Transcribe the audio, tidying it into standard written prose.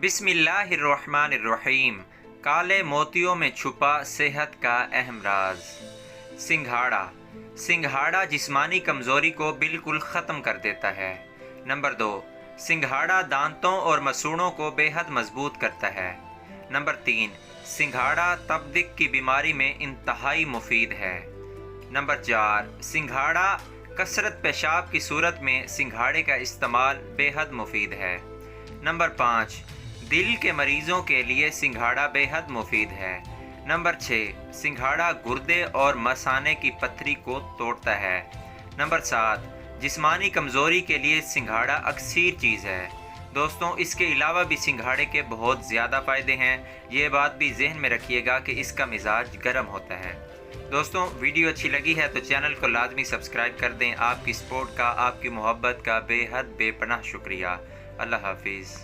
बिस्मिल्लाहिर्रहमानिर्रहीम। काले मोतियों में छुपा सेहत का अहम राज। सिंघाड़ा जिस्मानी कमज़ोरी को बिल्कुल ख़त्म कर देता है। नंबर 2, सिंघाड़ा दांतों और मसूड़ों को बेहद मजबूत करता है। नंबर 3, सिंघाड़ा तपदिक की बीमारी में इंतहाई मुफीद है। नंबर 4, सिंघाड़ा कसरत पेशाब की सूरत में सिंघाड़े का इस्तेमाल बेहद मुफीद है। नंबर 5, दिल के मरीज़ों के लिए सिंघाड़ा बेहद मुफीद है। नंबर 6, सिंघाड़ा गुर्दे और मसाने की पथरी को तोड़ता है। नंबर 7, जिस्मानी कमज़ोरी के लिए सिंघाड़ा अक्सीर चीज़ है। दोस्तों, इसके अलावा भी सिंघाड़े के बहुत ज़्यादा फ़ायदे हैं। ये बात भी जहन में रखिएगा कि इसका मिजाज गर्म होता है। दोस्तों, वीडियो अच्छी लगी है तो चैनल को लाजमी सब्सक्राइब कर दें। आपकी सपोर्ट का, आपकी मोहब्बत का बेहद बेपनाह शुक्रिया। अल्लाह हाफिज़।